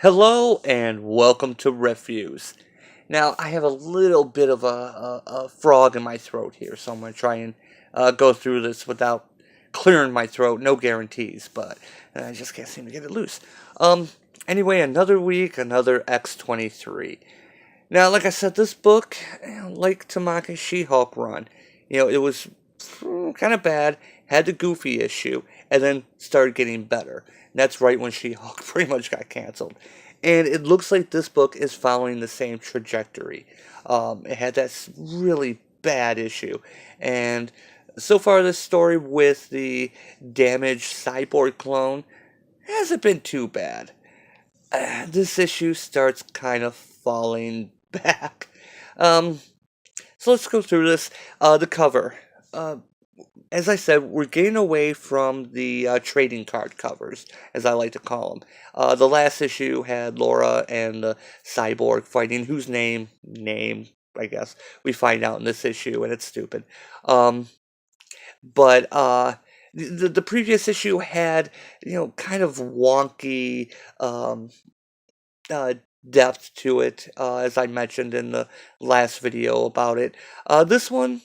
Hello and welcome to Refuse. Now, I have a little bit of a frog in my throat here, so I'm going to try and go through this without clearing my throat. No guarantees, but I just can't seem to get it loose. Um, anyway, another week, another X-23. Now, like I said, this book, like Tamaki's She-Hulk run, it was kind of bad, had the Goofy issue, and then started getting better. And that's right when She-Hulk pretty much got canceled. And it looks like this book is following the same trajectory. It had that really bad issue. And so far, this story with the damaged cyborg clone hasn't been too bad. This issue starts kind of falling back. Um, so let's go through this. The cover. Uh, as I said, we're getting away from the trading card covers, as I like to call them. The last issue had Laura and the cyborg fighting, whose name, I guess, we find out in this issue, and it's stupid. Um, but the previous issue had, kind of wonky uh, depth to it, as I mentioned in the last video about it. This one,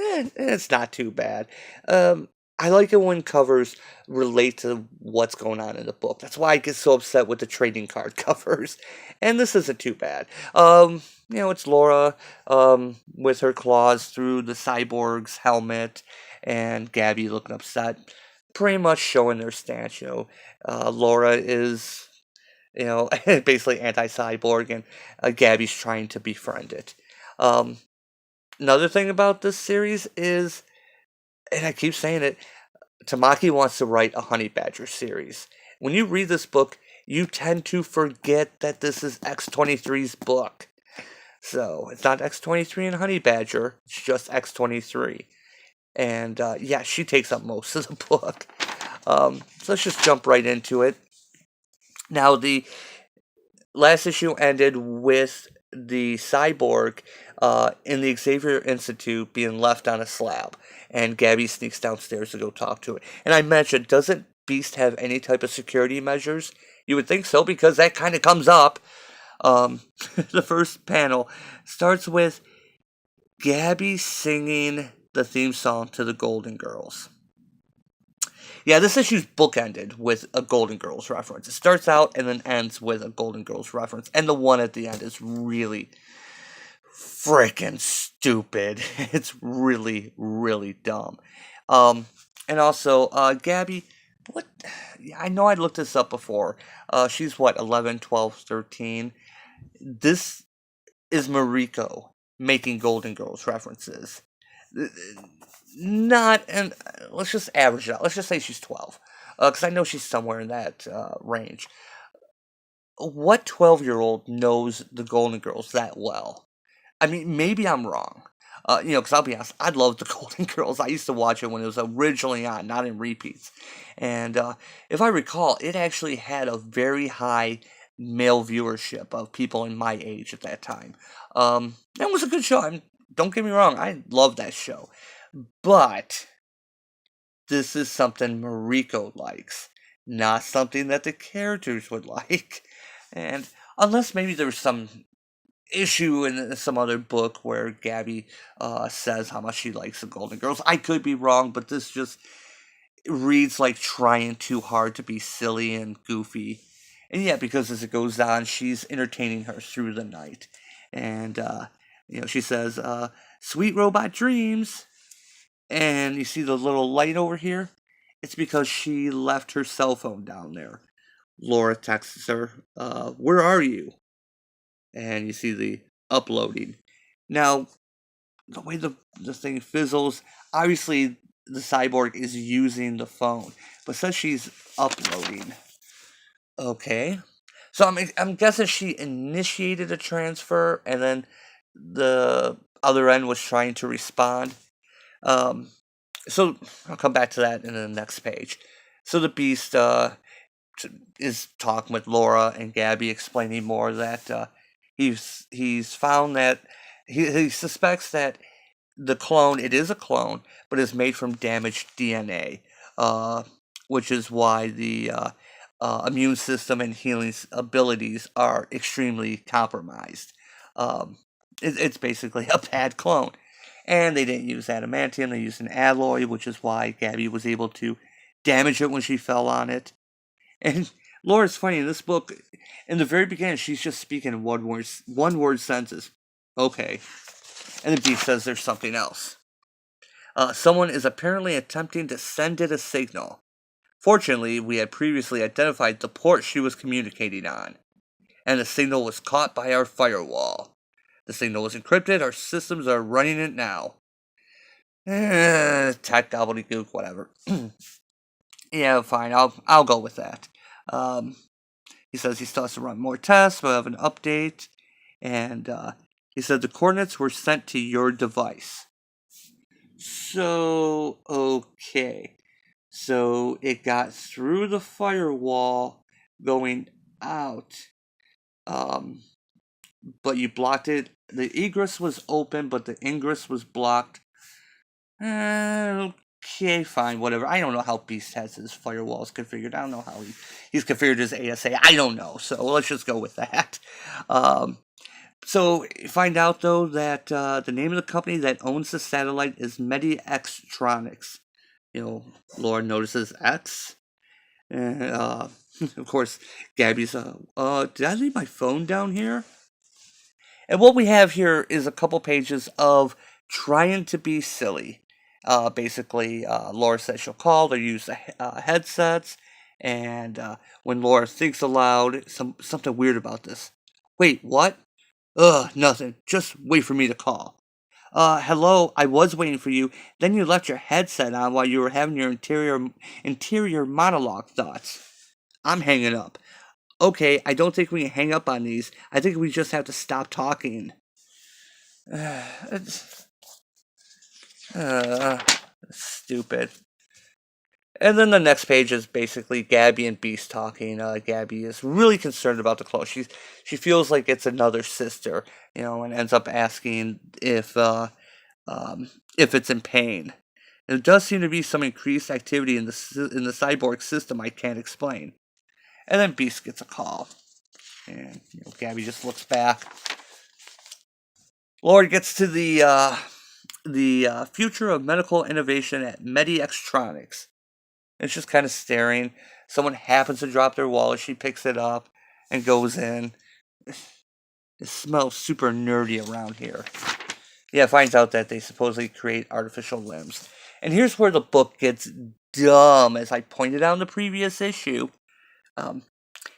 it's not too bad. Um, I like it when covers relate to what's going on in the book. That's why I get so upset with the trading card covers. And this isn't too bad. It's Laura with her claws through the cyborg's helmet and Gabby looking upset. Pretty much showing their stance. Laura is basically anti-cyborg, and Gabby's trying to befriend it. Um, Another thing about this series is, and I keep saying it, Tamaki wants to write a Honey Badger series. When you read this book, you tend to forget that this is X-23's book. So, it's not X-23 and Honey Badger, it's just X-23. And, yeah, she takes up most of the book. So let's just jump right into it. Now, the last issue ended with the cyborg in the Xavier Institute being left on a slab, and Gabby sneaks downstairs to go talk to it. And I mentioned, doesn't Beast have any type of security measures? You would think so, because that kind of comes up. The first panel starts with Gabby singing the theme song to the Golden Girls. Yeah, this issue's bookended with a Golden Girls reference. It starts out and then ends with a Golden Girls reference. And the one at the end is really freaking stupid. It's really, really dumb. And also, Gabby, what? I know I looked this up before. She's what, 11, 12, 13? This is Mariko making Golden Girls references. Not, and let's just average it out. Let's just say she's 12, because I know she's somewhere in that range. What 12-year-old knows the Golden Girls that well? I mean, maybe I'm wrong. Because I'll be honest, I love the Golden Girls. I used to watch it when it was originally on, not in repeats. And if I recall, it actually had a very high male viewership of people in my age at that time. It was a good show. Don't get me wrong, I love that show. But this is something Mariko likes, not something that the characters would like. And unless maybe there's some issue in some other book where Gabby says how much she likes the Golden Girls. I could be wrong, but this just reads like trying too hard to be silly and goofy. And yeah, because as it goes on, she's entertaining her through the night. And, she says, sweet robot dreams. And you see the little light over here? It's because she left her cell phone down there. Laura texts her, where are you? And you see the uploading. Now, the way the thing fizzles, obviously the cyborg is using the phone, but says she's uploading. Okay. So I'm guessing she initiated a transfer, and then the other end was trying to respond. So I'll come back to that in the next page. So the Beast is talking with Laura and Gabby, explaining more that he's found that he suspects that the clone, it is a clone, but is made from damaged DNA, which is why the immune system and healing abilities are extremely compromised. Um, it's basically a bad clone. And they didn't use adamantium, they used an alloy, which is why Gabby was able to damage it when she fell on it. And Laura's funny, in this book, in the very beginning, she's just speaking one word sentences. Okay. And then B says there's something else. Someone is apparently attempting to send it a signal. Fortunately, we had previously identified the port she was communicating on, and the signal was caught by our firewall. The signal was encrypted, our systems are running it now. Tech gobbledygook, whatever. Yeah, fine, I'll go with that. He says he still has to run more tests, but I have an update, and he said the coordinates were sent to your device. So, okay. So it got through the firewall going out. But you blocked it. The egress was open, but the ingress was blocked. Okay, fine, whatever. I don't know how Beast has his firewalls configured. I don't know how he's configured his ASA. I don't know. So let's just go with that. So find out, though, that the name of the company that owns the satellite is X-23. Laura notices X. And, of course, Gabby's, did I leave my phone down here? And what we have here is a couple pages of trying to be silly. Basically, Laura says she'll call, they'll use headsets, and when Laura thinks aloud, something weird about this. Wait, what? Nothing. Just wait for me to call. Hello, I was waiting for you. Then you left your headset on while you were having your interior monologue thoughts. I'm hanging up. Okay, I don't think we can hang up on these. I think we just have to stop talking. It's stupid. And then the next page is basically Gabby and Beast talking. Gabby is really concerned about the clothes. She feels like it's another sister, and ends up asking if it's in pain. And there does seem to be some increased activity in the cyborg system I can't explain. And then Beast gets a call, and Gabby just looks back. Laura gets to the future of medical innovation at X-23. It's just kind of staring. Someone happens to drop their wallet. She picks it up and goes in. It smells super nerdy around here. Yeah, finds out that they supposedly create artificial limbs. And here's where the book gets dumb, as I pointed out in the previous issue.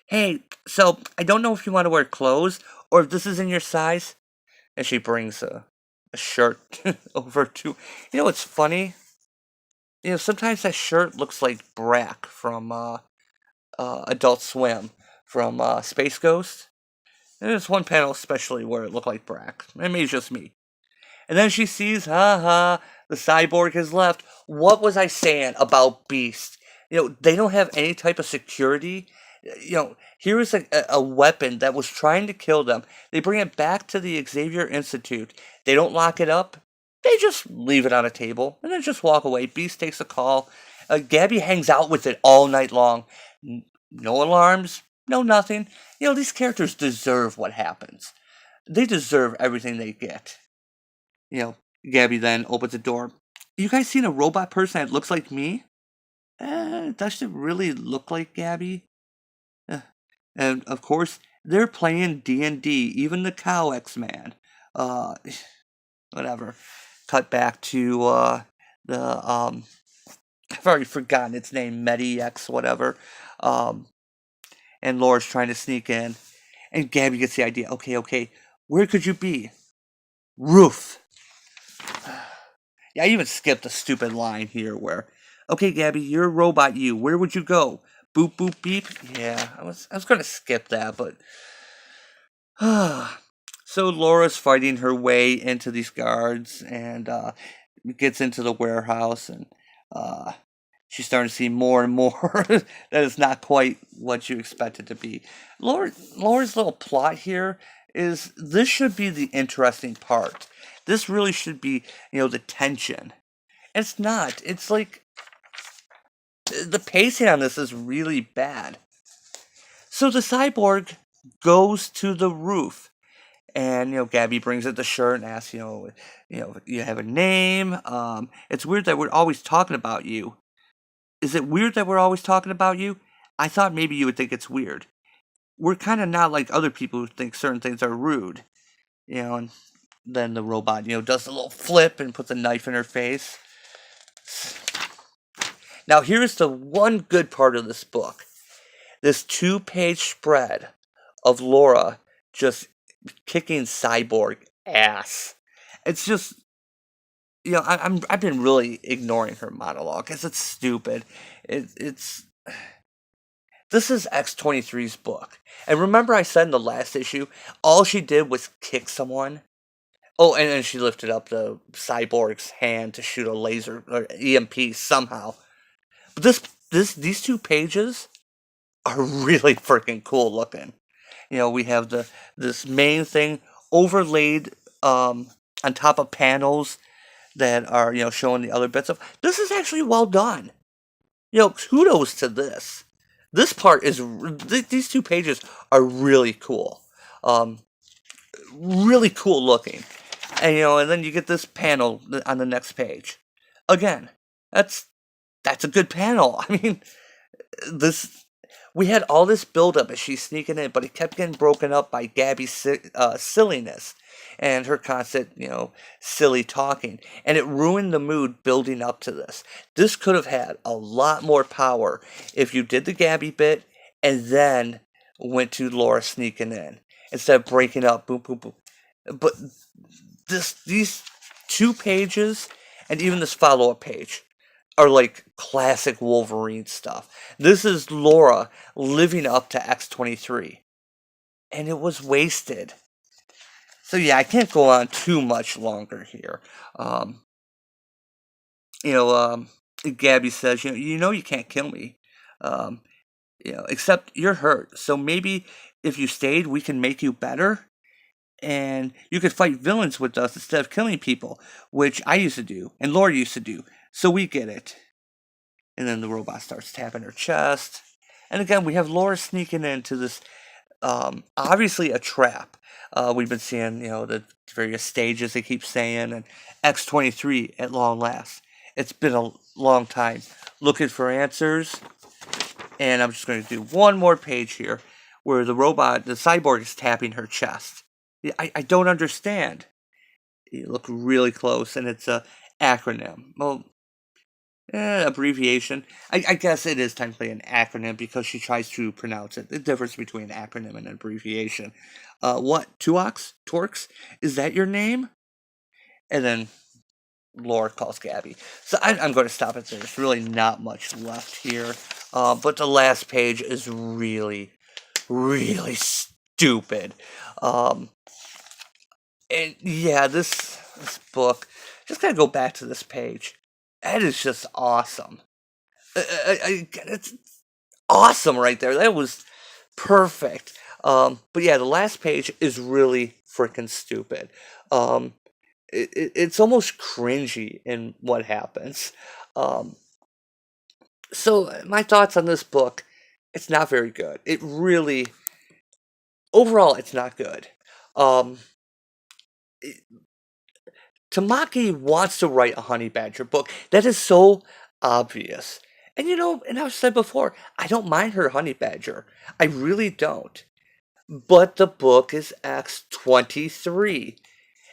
Hey, so I don't know if you want to wear clothes or if this is in your size. And she brings a shirt over to... What's funny? Sometimes that shirt looks like Brack from Adult Swim, from Space Ghost. And there's one panel especially where it looked like Brack. Maybe it's just me. And then she sees, the cyborg has left. What was I saying about Beast? They don't have any type of security. Here is a weapon that was trying to kill them. They bring it back to the Xavier Institute. They don't lock it up. They just leave it on a table and then just walk away. Beast takes a call. Gabby hangs out with it all night long. No alarms, no nothing. These characters deserve what happens. They deserve everything they get. Gabby then opens the door. You guys seen a robot person that looks like me? Does it really look like Gabby? And of course, they're playing D&D, even the cow X-Man. Whatever. Cut back to I've already forgotten its name, X whatever. And Laura's trying to sneak in. And Gabby gets the idea. Okay, where could you be? Roof. Yeah, I even skipped a stupid line here where, okay, Gabby, you're a robot, where would you go? Boop, boop, beep. Yeah, I was going to skip that, but... So Laura's fighting her way into these guards and gets into the warehouse, and she's starting to see more and more that is not quite what you expect it to be. Laura's little plot here is this should be the interesting part. This really should be, the tension. It's not. It's like the pacing on this is really bad. So the cyborg goes to the roof, and Gabby brings it the shirt and asks, you have a name. It's weird that we're always talking about you. Is it weird that we're always talking about you? I thought maybe you would think it's weird. We're kind of not like other people who think certain things are rude, and then the robot, does a little flip and puts a knife in her face. Now, here's the one good part of this book. This 2-page spread of Laura just kicking cyborg ass. It's just, I've been really ignoring her monologue because it's stupid. It's this is X-23's book. And remember I said in the last issue, all she did was kick someone? Oh, and then she lifted up the cyborg's hand to shoot a laser or EMP somehow. But these 2 pages are really freaking cool looking. We have this main thing overlaid on top of panels that are showing the other bits of. This is actually well done. Kudos to this. This part is these 2 pages are really cool, really cool looking, and then you get this panel on the next page. Again, that's a good panel. I mean, we had all this buildup as she's sneaking in, but it kept getting broken up by Gabby's silliness and her constant, silly talking. And it ruined the mood building up to this. This could have had a lot more power if you did the Gabby bit and then went to Laura sneaking in instead of breaking up, boom, boom, boom. But these 2 pages and even this follow-up page are like classic Wolverine stuff. This is Laura living up to X-23. And it was wasted. So yeah, I can't go on too much longer here. Gabby says, you can't kill me. Except you're hurt. So maybe if you stayed, we can make you better. And you could fight villains with us instead of killing people, which I used to do, and Laura used to do. So we get it. And then the robot starts tapping her chest. And again, we have Laura sneaking into this, obviously a trap. We've been seeing, the various stages they keep saying, and X-23 at long last. It's been a long time looking for answers. And I'm just going to do one more page here where the cyborg is tapping her chest. I don't understand. You look really close, and it's a acronym. Well, abbreviation. I guess it is technically an acronym because she tries to pronounce it. The difference between an acronym and an abbreviation. What? Tuox? Torx? Is that your name? And then Laura calls Gabby. So I'm going to stop it there. There's really not much left here. But the last page is really, really stupid. And yeah, this book, just gotta go back to this page. That is just awesome. It's awesome right there. That was perfect. But yeah, the last page is really freaking stupid. It's almost cringy in what happens. So my thoughts on this book, it's not very good. It really, overall, it's not good. Tamaki wants to write a Honey Badger book. That is so obvious. And and I've said before, I don't mind her Honey Badger. I really don't. But the book is X-23.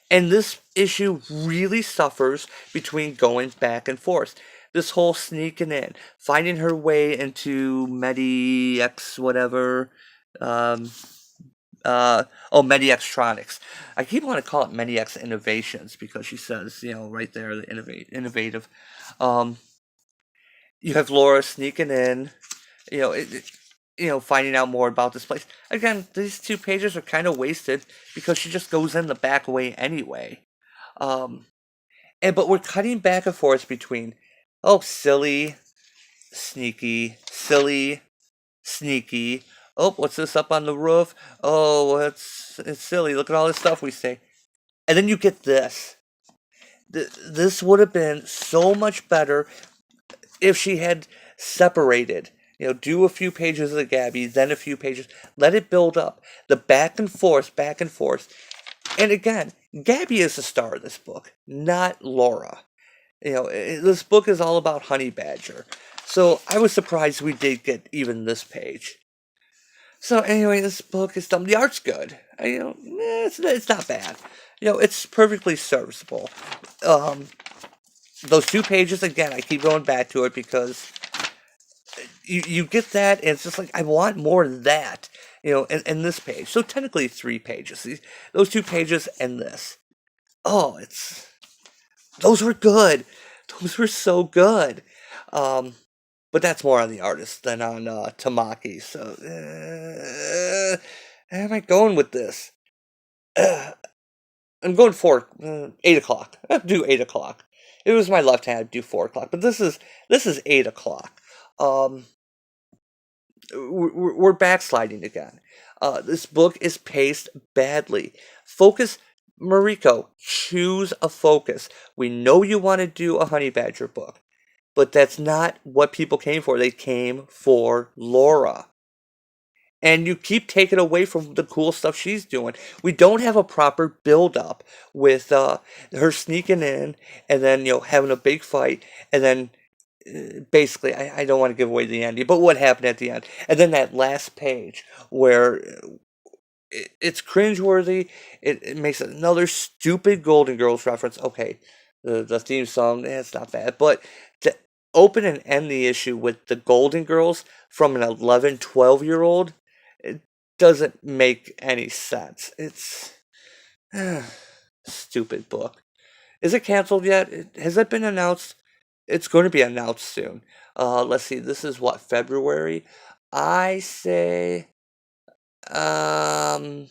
And this issue really suffers between going back and forth. This whole sneaking in, finding her way into Medi-X whatever, Medi-Xtronics. I keep wanting to call it Medi-X Innovations because she says, right there, the innovative. You have Laura sneaking in, finding out more about this place. Again, these 2 pages are kind of wasted because she just goes in the back way anyway. But we're cutting back and forth between, silly, sneaky, silly, sneaky. Oh, what's this up on the roof? Oh, it's silly. Look at all this stuff we say. And then you get this. This would have been so much better if she had separated Do a few pages of Gabby, then a few pages. Let it build up. The back and forth, back and forth. And again, Gabby is the star of this book, not Laura. This book is all about Honey Badger. So I was surprised we did get even this page. So anyway, this book is done. The art's good. It's not bad. It's perfectly serviceable. Those 2 pages, again, I keep going back to it because you get that, and it's just like, I want more of that, in this page. So technically 3 pages. Those 2 pages and this. Oh, those were good. Those were so good. But that's more on the artist than on Tamaki. So, how am I going with this? I'm going for 8 o'clock. I'll do 8 o'clock. If it was my left hand, I'd do 4 o'clock. But this is 8 o'clock. We're backsliding again. This book is paced badly. Focus, Mariko, choose a focus. We know you want to do a Honey Badger book, but that's not what people came for. They came for Laura. And you keep taking away from the cool stuff she's doing. We don't have a proper build-up with her sneaking in and then, having a big fight. And then, basically, I don't want to give away the ending, but what happened at the end. And then that last page where it's cringeworthy. It makes another stupid Golden Girls reference. Okay, the theme song, it's not bad. But to open and end the issue with the Golden Girls from an 11, 12-year-old, it doesn't make any sense. It's stupid book. Is it canceled yet? Has it been announced? It's going to be announced soon. Let's see. This is what, February? I say by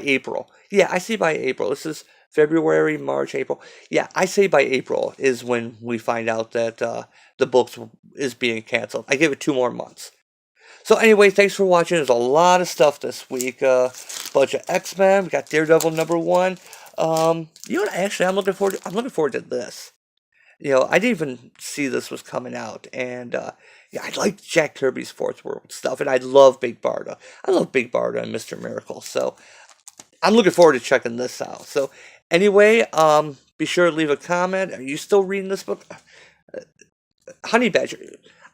April. Yeah, I say by April. This is February, March, April. Yeah, I say by April is when we find out that the book is being canceled. I give it 2 more months. So anyway, thanks for watching. There's a lot of stuff this week. Bunch of X-Men. We got Daredevil #1. Actually, I'm looking forward to this. I didn't even see this was coming out, and I like Jack Kirby's Fourth World stuff, and I love Big Barda. I love Big Barda and Mr. Miracle, so I'm looking forward to checking this out. So anyway, be sure to leave a comment. Are you still reading this book? Honey Badger.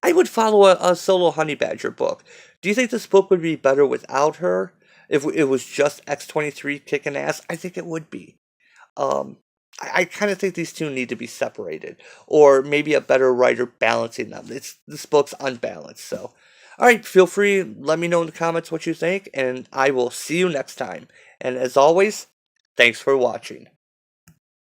I would follow a solo Honey Badger book. Do you think this book would be better without her? If it was just X-23 kicking ass, I think it would be. I kind of think these two need to be separated, or maybe a better writer balancing them. This book's unbalanced. So, all right, feel free. Let me know in the comments what you think, and I will see you next time. And as always, thanks for watching.